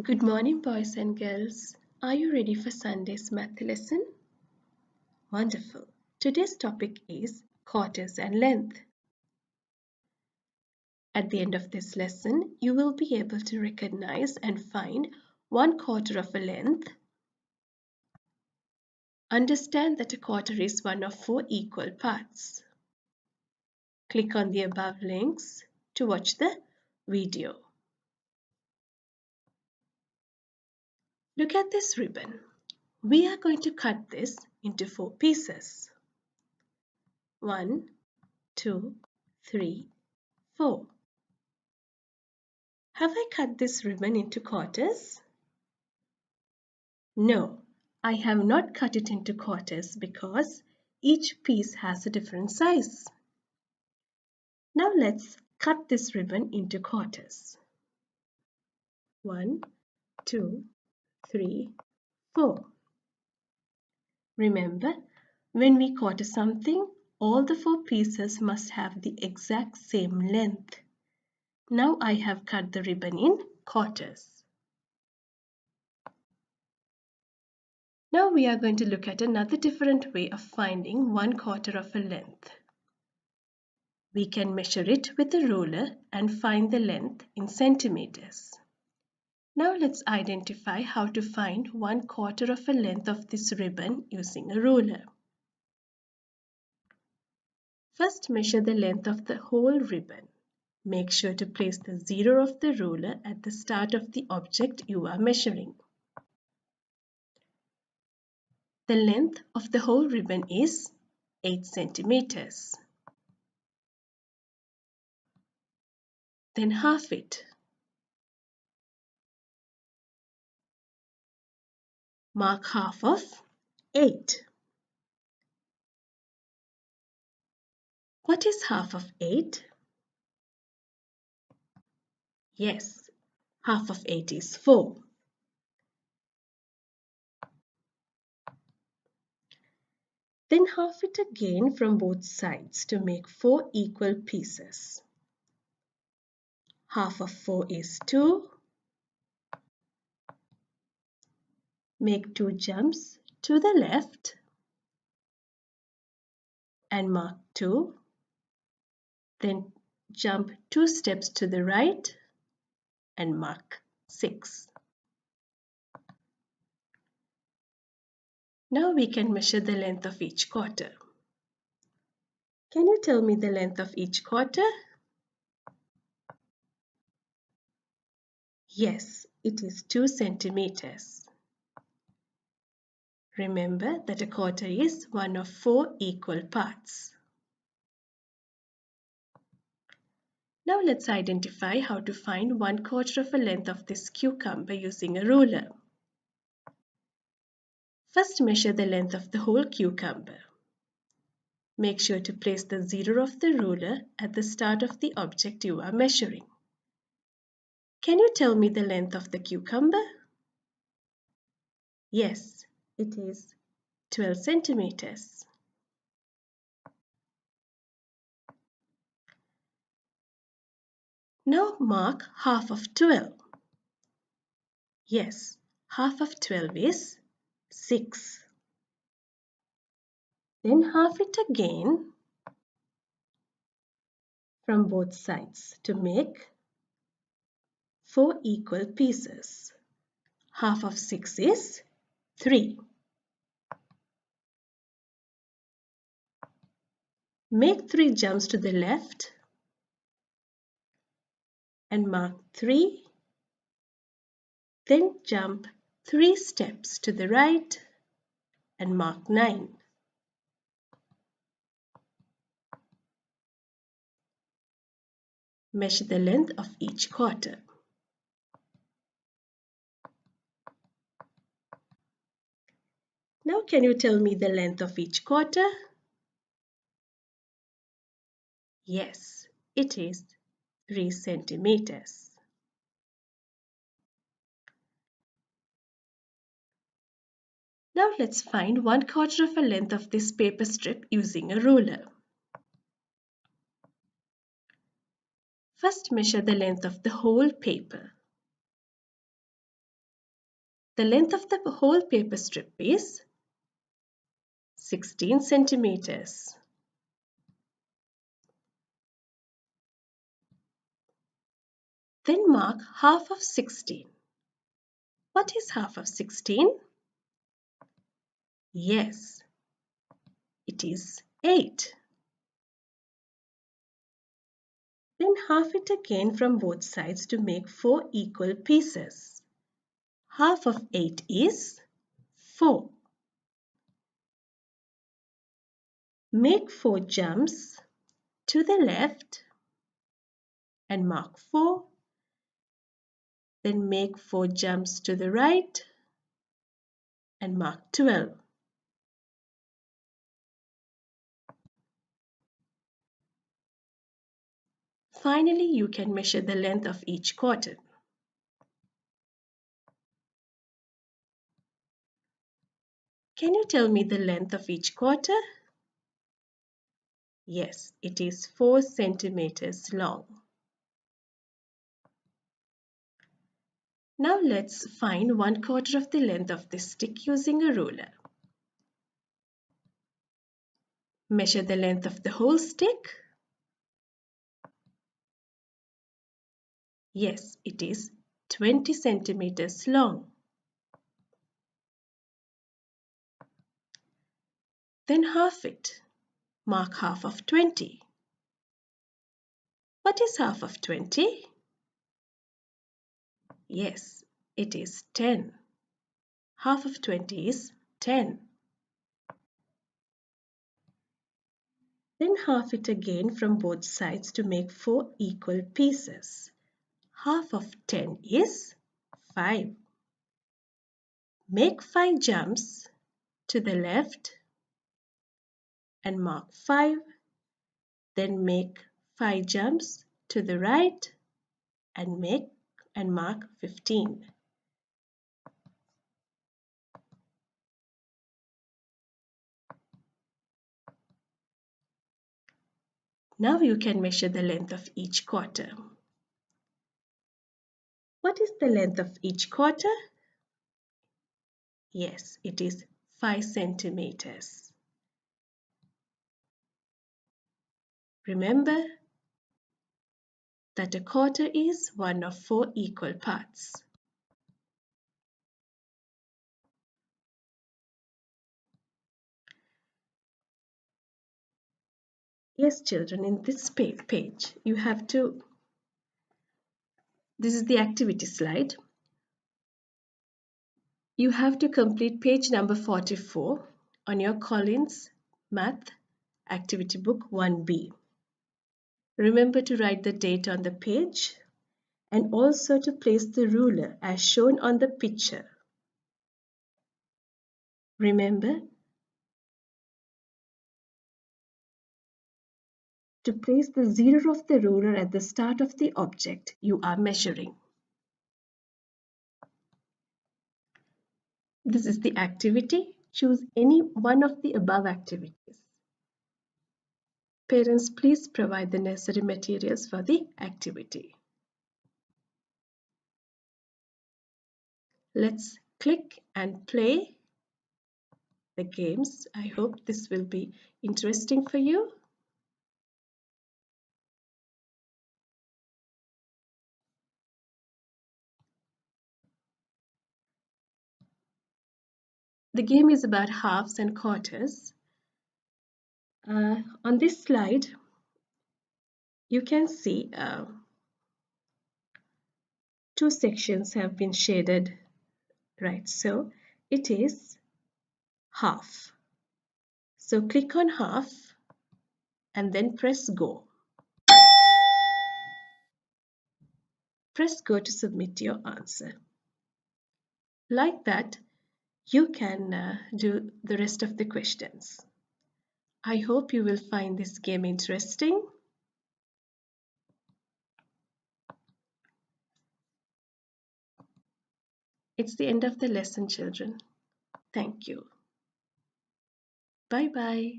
Good morning, boys and girls. Are you ready for Sunday's math lesson? Wonderful. Today's topic is quarters and length. At the end of this lesson, you will be able to recognize and find 1/4 of a length. Understand that a quarter is one of 4 equal parts. Click on the above links to watch the video. Look at this ribbon. We are going to cut this into 4 pieces. 1, 2, 3, 4. Have I cut this ribbon into quarters? No, I have not cut it into quarters because each piece has a different size. Now let's cut this ribbon into quarters. 1, 2, 3, 4. Remember, when we quarter something, all the 4 pieces must have the exact same length. Now I have cut the ribbon in quarters. Now we are going to look at another different way of finding 1/4 of a length. We can measure it with a ruler and find the length in centimeters. Now let's identify how to find 1/4 of a length of this ribbon using a ruler. First, measure the length of the whole ribbon. Make sure to place the zero of the ruler at the start of the object you are measuring. The length of the whole ribbon is 8 centimeters. Then half it. Mark half of 8. What is half of 8? Yes, half of 8 is 4. Then half it again from both sides to make 4 equal pieces. Half of 4 is 2. Make 2 jumps to the left and mark 2. Then jump 2 steps to the right and mark 6. Now we can measure the length of each quarter. Can you tell me the length of each quarter? Yes, it is 2 centimeters. Remember that a quarter is one of 4 equal parts. Now let's identify how to find 1/4 of a length of this cucumber using a ruler. First, measure the length of the whole cucumber. Make sure to place the zero of the ruler at the start of the object you are measuring. Can you tell me the length of the cucumber? Yes, it is 12 centimeters. Now mark half of 12. Yes, half of 12 is 6. Then half it again from both sides to make 4 equal pieces. Half of 6 is 3. Make 3 jumps to the left and mark 3. Then jump 3 steps to the right and mark 9. Measure the length of each quarter. Now can you tell me the length of each quarter? Yes, it is 3 centimeters. Now let's find 1/4 of a length of this paper strip using a ruler. First, measure the length of the whole paper. The length of the whole paper strip is 16 centimeters. Then mark half of 16. What is half of 16? Yes, it is 8. Then half it again from both sides to make 4 equal pieces. Half of 8 is 4. Make 4 jumps to the left and mark 4. Then make 4 jumps to the right and mark 12. Finally, you can measure the length of each quarter. Can you tell me the length of each quarter? Yes, it is 4 centimeters long. Now let's find 1/4 of the length of this stick using a ruler. Measure the length of the whole stick. Yes, it is 20 centimeters long. Then half it. Mark half of 20. What is half of 20? Yes, it is 10. Half of 20 is 10. Then half it again from both sides to make 4 equal pieces. Half of 10 is 5. Make 5 jumps to the left and mark 5. Then make 5 jumps to the right and mark 15. Now you can measure the length of each quarter. What is the length of each quarter? Yes, it is 5 centimeters. Remember that a quarter is one of 4 equal parts. Yes, children, in this page, you have to, this is the activity slide. You have to complete page number 44 on your Collins Math Activity Book 1B. Remember to write the date on the page and also to place the ruler as shown on the picture. Remember to place the zero of the ruler at the start of the object you are measuring. This is the activity. Choose any one of the above activities. Parents, please provide the necessary materials for the activity. Let's click and play the games. I hope this will be interesting for you. The game is about halves and quarters. On this slide, you can see 2 sections have been shaded, right? So it is half. So click on half and then press go. Press go to submit your answer. Like that, you can do the rest of the questions. I hope you will find this game interesting. It's the end of the lesson, children. Thank you. Bye-bye.